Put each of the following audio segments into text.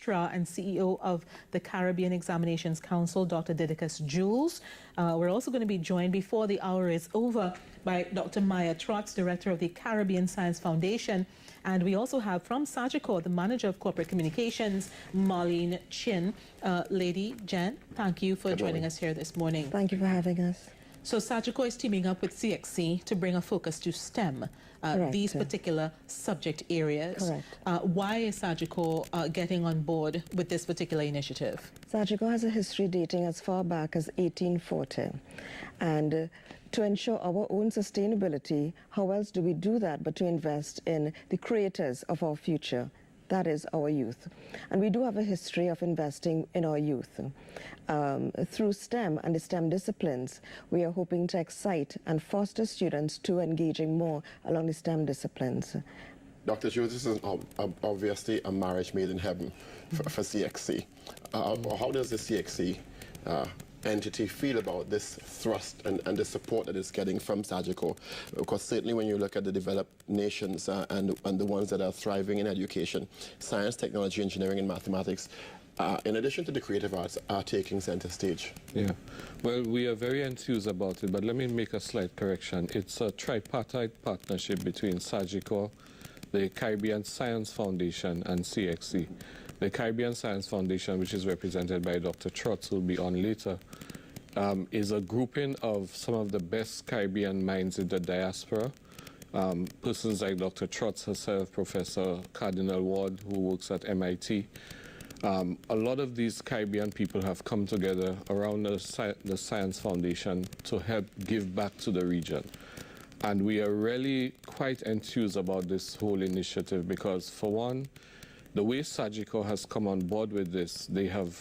Registrar and CEO of the Caribbean Examinations Council, Dr. Didicus Jules. We're also going to be joined before the hour is over by Dr. Maya Trotz, Director of the Caribbean Science Foundation. And we also have from Sagicor, the Manager of Corporate Communications, Marlene Chin. Lady Jen, thank you for joining us here this morning. Thank you for having us. So Sagicor is teaming up with CXC to bring a focus to STEM, these particular subject areas. Correct. Why is Sagicor getting on board with this particular initiative? Sagicor has a history dating as far back as 1840. And to ensure our own sustainability, how else do we do that but to invest in the creators of our future? That is our youth. And we do have a history of investing in our youth. Through STEM and the STEM disciplines, we are hoping to excite and foster students to engaging more along the STEM disciplines. Dr. Jules, this is obviously a marriage made in heaven for CXC. How does the CXC entity feel about this thrust and the support that it's getting from Sagicor? Because certainly when you look at the developed nations and the ones that are thriving in education, science, technology, engineering, and mathematics, in addition to the creative arts, are taking center stage. Yeah, well, we are very enthused about it, but let me make a slight correction. It's a tripartite partnership between Sagicor, the Caribbean Science Foundation, and CXC. The Caribbean Science Foundation, which is represented by Dr. Trotz, who will be on later, is a grouping of some of the best Caribbean minds in the diaspora. Persons like Dr. Trotz herself, Professor Cardinal Ward, who works at MIT. A lot of these Caribbean people have come together around the Science Foundation to help give back to the region. And we are really quite enthused about this whole initiative because, for one, the way Sagicor has come on board with this, they have,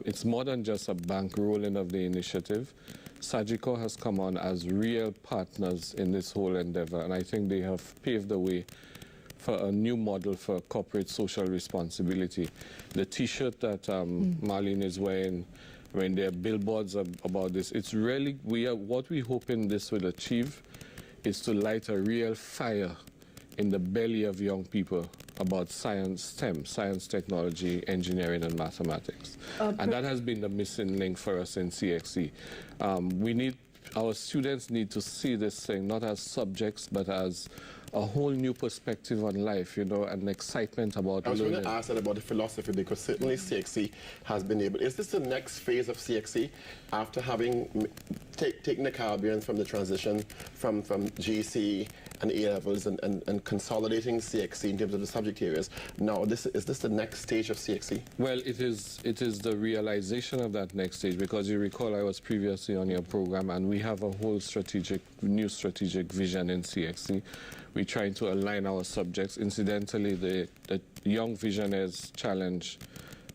it's more than just a bankrolling of the initiative. Sagicor has come on as real partners in this whole endeavor, and I think they have paved the way for a new model for corporate social responsibility. The T-shirt that Marlene is wearing, when there are billboards about this, it's really, what we hoping this will achieve is to light a real fire in the belly of young people about science, STEM, science, technology, engineering, and mathematics. And that has been the missing link for us in CXC. Our students need to see this thing not as subjects, but as a whole new perspective on life, you know, and excitement about learning. I was going to ask that about the philosophy, because certainly CXC has been able. Is this the next phase of CXC after having taken the Caribbean from the transition from GC and A-levels and consolidating CXC in terms of the subject areas? Now, is this the next stage of CXC? Well, it is the realization of that next stage, because you recall I was previously on your program, and we have a whole new strategic vision in CXC. We're trying to align our subjects. Incidentally, the Young Visionaries Challenge,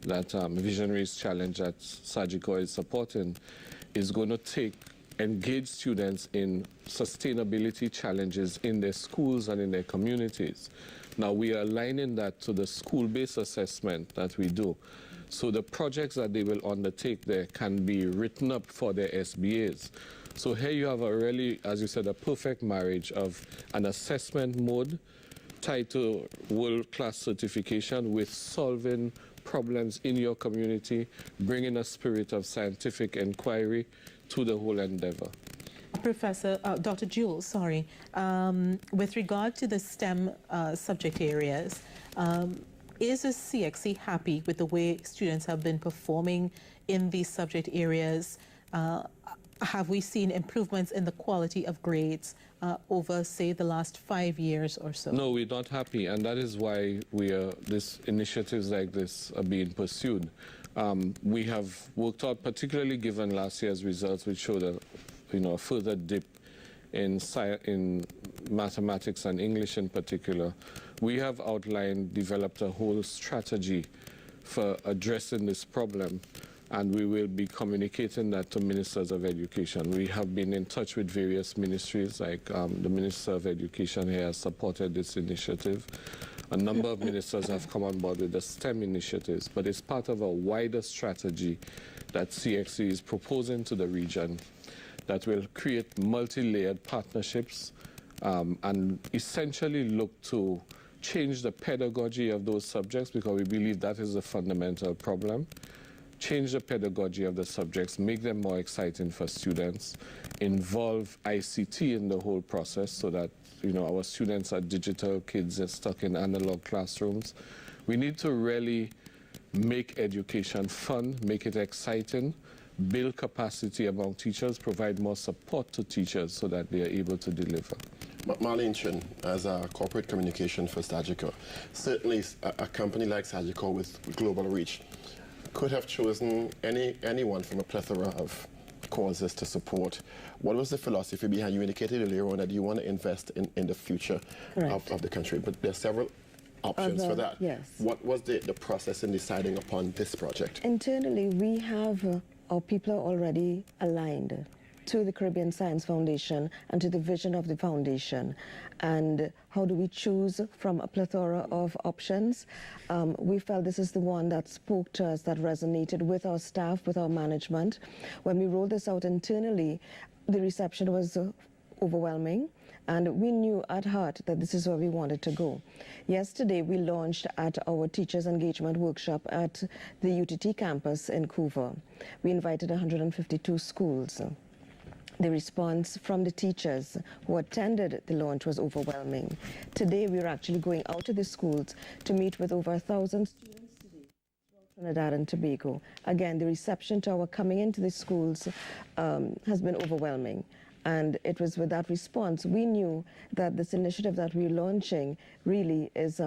that Visionaries Challenge that Sagicor is supporting, is going to engage students in sustainability challenges in their schools and in their communities. Now, we are aligning that to the school-based assessment that we do. So the projects that they will undertake there can be written up for their SBAs. So here you have a really, as you said, a perfect marriage of an assessment mode tied to world-class certification with solving problems in your community, bringing a spirit of scientific inquiry to the whole endeavor. Professor, Dr. Jules, sorry, with regard to the STEM subject areas, is the CXC happy with the way students have been performing in these subject areas? Have we seen improvements in the quality of grades over, say, the last 5 years or so? No, we're not happy, and that is why this initiatives like this are being pursued. We have worked out, particularly given last year's results, which showed a further dip in mathematics and English in particular. We have developed a whole strategy for addressing this problem, and we will be communicating that to ministers of education. We have been in touch with various ministries, like the Minister of Education here has supported this initiative. A number of ministers have come on board with the STEM initiatives, but it's part of a wider strategy that CXC is proposing to the region that will create multi-layered partnerships and essentially look to change the pedagogy of those subjects, because we believe that is the fundamental problem. Change the pedagogy of the subjects, make them more exciting for students, involve ICT in the whole process so that our students are digital, kids are stuck in analog classrooms. We need to really make education fun, make it exciting, build capacity among teachers, provide more support to teachers so that they are able to deliver. Marlene Chin, as a corporate communication for Sagicor, certainly a company like Sagicor with global reach could have chosen anyone from a plethora of causes to support. What was the philosophy behind? You indicated earlier on that you want to invest in the future of the country, but there are several options for that. Yes. What was the process in deciding upon this project? Internally, we have our people are already aligned to the Caribbean Science Foundation and to the vision of the foundation. And how do we choose from a plethora of options? We felt this is the one that spoke to us, that resonated with our staff, with our management. When we rolled this out internally, the reception was overwhelming. And we knew at heart that this is where we wanted to go. Yesterday, we launched at our Teachers Engagement Workshop at the UTT campus in Couva. We invited 152 schools. The response from the teachers who attended the launch was overwhelming. Today, we're actually going out to the schools to meet with over 1,000 students today throughout Trinidad and Tobago. Again, the reception to our coming into the schools has been overwhelming. And it was with that response, we knew that this initiative that we're launching really is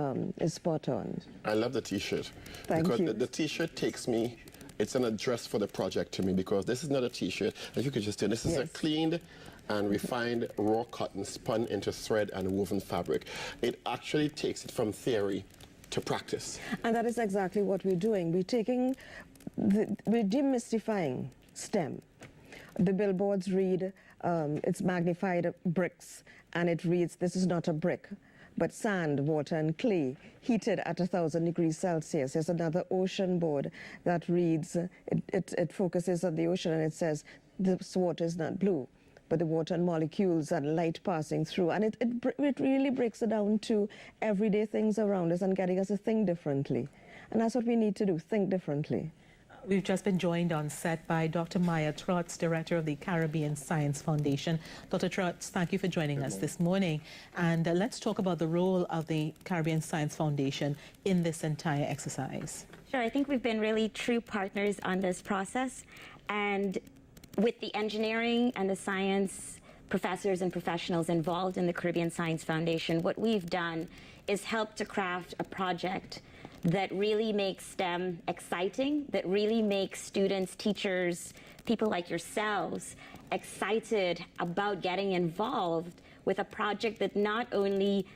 spot on. I love the T-shirt. Thank you. Because the T-shirt takes me, it's an address for the project to me, because this is not a T-shirt. If you could just tell, this is a cleaned and refined raw cotton spun into thread and woven fabric. It actually takes it from theory to practice. And that is exactly what we're doing. We're demystifying STEM. The billboards read, it's magnified bricks, and it reads, this is not a brick, but sand, water, and clay, heated at 1,000 degrees Celsius. There's another ocean board that reads, it focuses on the ocean, and it says, this water is not blue, but the water and molecules and light passing through. And it really breaks it down to everyday things around us and getting us to think differently. And that's what we need to do, think differently. We've just been joined on set by Dr. Maya Trotz, Director of the Caribbean Science Foundation. Dr. Trotz, thank you for joining us this morning. And let's talk about the role of the Caribbean Science Foundation in this entire exercise. Sure, I think we've been really true partners on this process. And with the engineering and the science professors and professionals involved in the Caribbean Science Foundation, what we've done is help to craft a project that really makes STEM exciting, that really makes students, teachers, people like yourselves excited about getting involved with a project that not only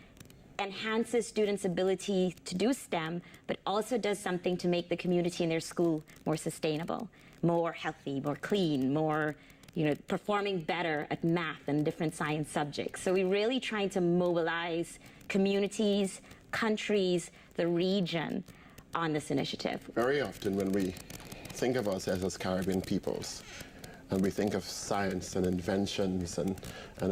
enhances students' ability to do STEM, but also does something to make the community in their school more sustainable, more healthy, more clean, more performing better at math and different science subjects. So we're really trying to mobilize communities, countries, the region on this initiative. Very often when we think of ourselves as Caribbean peoples, and we think of science and inventions and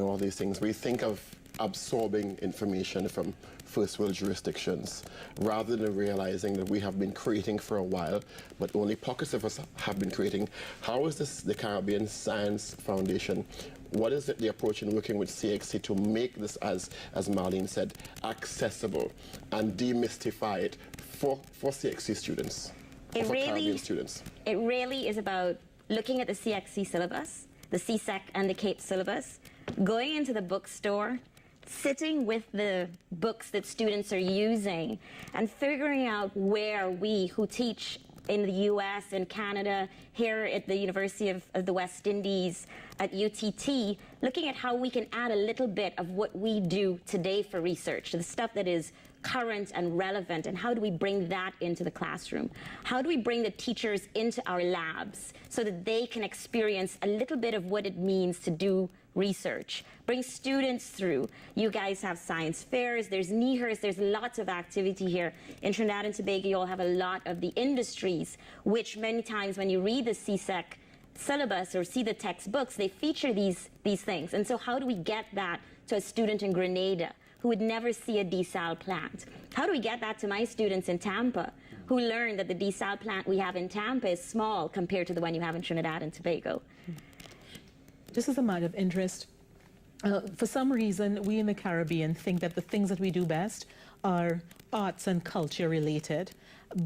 all these things, we think of absorbing information from first world jurisdictions, rather than realizing that we have been creating for a while, but only pockets of us have been creating. How is this the Caribbean Science Foundation? What is the approach in working with CXC to make this, as Marlene said, accessible and demystify it for CXC students, for Caribbean students? It really is about looking at the CXC syllabus, the CSEC and the CAPE syllabus, going into the bookstore, sitting with the books that students are using, and figuring out where we who teach in the US and Canada, here at the University of the West Indies, at UTT, looking at how we can add a little bit of what we do today for research, the stuff that is current and relevant, and how do we bring that into the classroom? How do we bring the teachers into our labs so that they can experience a little bit of what it means to do research? Bring students through. You guys have science fairs, there's NEHRS, there's lots of activity here. In Trinidad and Tobago, you all have a lot of the industries, which many times when you read the CSEC syllabus or see the textbooks, they feature these things. And so how do we get that to a student in Grenada who would never see a desal plant. How do we get that to my students in Tampa who learn that the desal plant we have in Tampa is small compared to the one you have in Trinidad and Tobago? Just as a matter of interest, for some reason, we in the Caribbean think that the things that we do best are arts and culture related,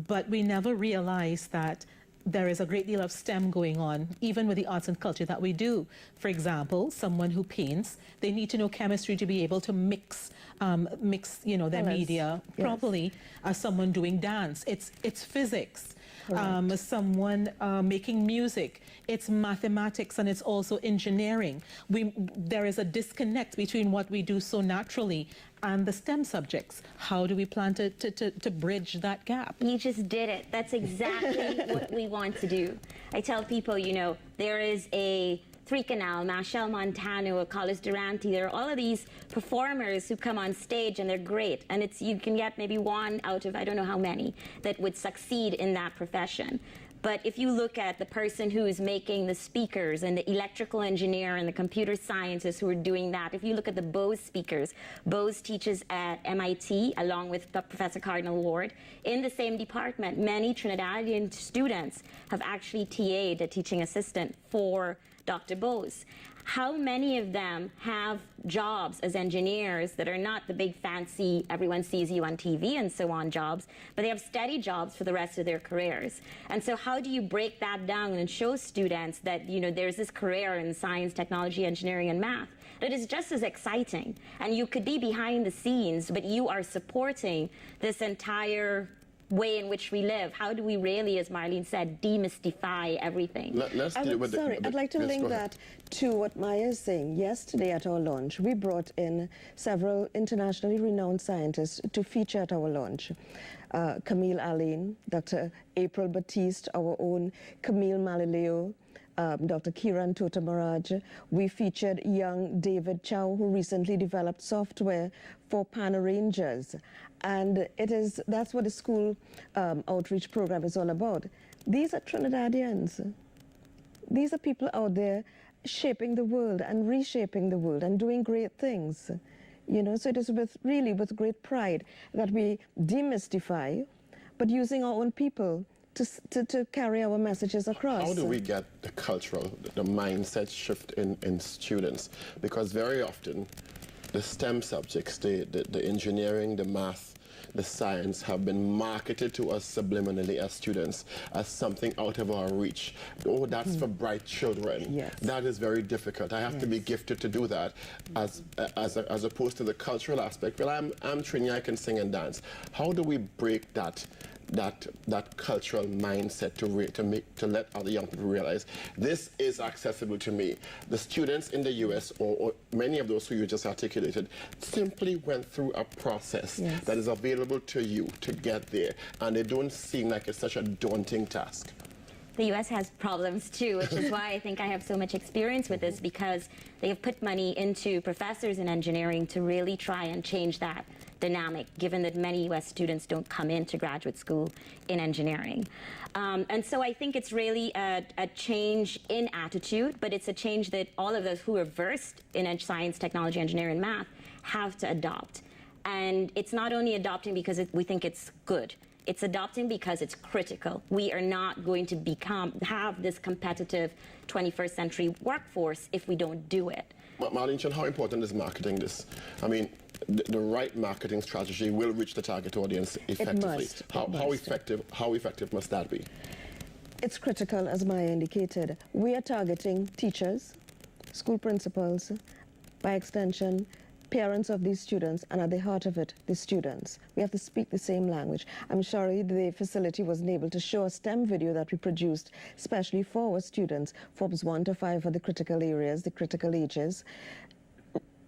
but we never realize that there is a great deal of STEM going on, even with the arts and culture that we do. For example, someone who paints, they need to know chemistry to be able to mix, their media properly. Someone doing dance, it's physics. Someone making music, it's mathematics, and it's also engineering. There is a disconnect between what we do so naturally and the STEM subjects. How do we plan to bridge that gap? You just did it. That's exactly what we want to do. I tell people, there is a Three Canal, Machel Montano, Carlos Durante. There are all of these performers who come on stage and they're great. And you can get maybe one out of I don't know how many that would succeed in that profession. But if you look at the person who is making the speakers and the electrical engineer and the computer scientists who are doing that, if you look at the Bose speakers, Bose teaches at MIT along with Professor Cardinal Ward in the same department. Many Trinidadian students have actually TA'd, a teaching assistant, for Dr. Bose. How many of them have jobs as engineers that are not the big fancy, everyone sees you on TV and so on jobs, but they have steady jobs for the rest of their careers? And so how do you break that down and show students that, there's this career in science, technology, engineering, and math that is just as exciting? And you could be behind the scenes, but you are supporting this entire way in which we live. How do we really, as Marlene said, demystify everything? I'd like to link that to what Maya is saying. Yesterday at our launch, we brought in several internationally renowned scientists to feature at our launch. Camille Alain, Dr. April Batiste, our own Camille Malileo, Dr. Kiran Totamaraj. We featured young David Chow, who recently developed software for Panorangers. And that's what the school outreach program is all about. These are Trinidadians. These are people out there shaping the world and reshaping the world and doing great things. So it is really with great pride that we demystify, but using our own people to carry our messages across. How do we get the cultural, the mindset shift in students? Because very often the STEM subjects, the engineering, the math, the science have been marketed to us subliminally as students as something out of our reach. Oh, that's for bright children. Yes. That is very difficult. I have to be gifted to do that as opposed to the cultural aspect. Well, I'm Trini, I can sing and dance. How do we break that cultural mindset to let other young people realize this is accessible to me? The students in the US, or many of those who you just articulated, simply went through a process that is available to you to get there, and they don't seem like it's such a daunting task. The U.S. has problems too, which is why I think I have so much experience with this, because they have put money into professors in engineering to really try and change that dynamic, given that many U.S. students don't come into graduate school in engineering. And so I think it's really a change in attitude, but it's a change that all of those who are versed in science, technology, engineering, and math have to adopt. And it's not only adopting because we think it's good. It's adopting because it's critical. We are not going to have this competitive 21st century workforce if we don't do it. Marlene, how important is marketing this? I mean, the right marketing strategy will reach the target audience effectively. How effective must that be? It's critical, as Maya indicated. We are targeting teachers, school principals, by extension, parents of these students, and at the heart of it, the students. We have to speak the same language. I'm sorry the facility wasn't able to show a STEM video that we produced especially for our students, Forbes 1 to 5 for the critical areas, the critical ages.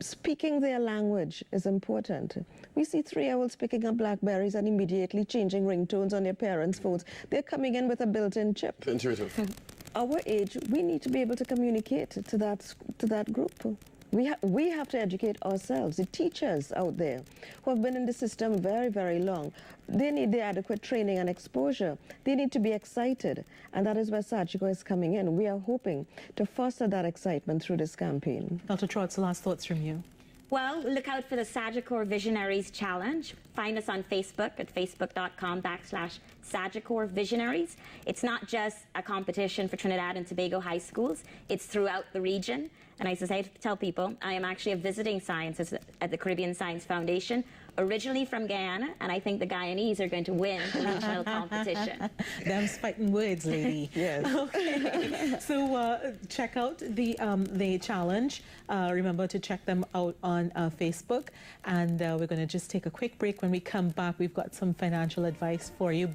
Speaking their language is important. We see 3-year-olds picking up Blackberries and immediately changing ringtones on their parents' phones. They're coming in with a built-in chip. Intuitive. Our age, we need to be able to communicate to that group. We have to educate ourselves, the teachers out there who have been in the system very, very long. They need the adequate training and exposure. They need to be excited, and that is where Sachiko is coming in. We are hoping to foster that excitement through this campaign. Dr. Trotz, last thoughts from you. Well, look out for the Sagicor Visionaries Challenge. Find us on Facebook at facebook.com/Sagicor Visionaries. It's not just a competition for Trinidad and Tobago high schools, it's throughout the region. And as I tell people, I am actually a visiting scientist at the Caribbean Science Foundation, originally from Guyana, and I think the Guyanese are going to win the regional competition. Them's fighting words, lady. Yes. Okay. So check out the challenge. Remember to check them out on Facebook. And we're going to just take a quick break. When we come back, we've got some financial advice for you.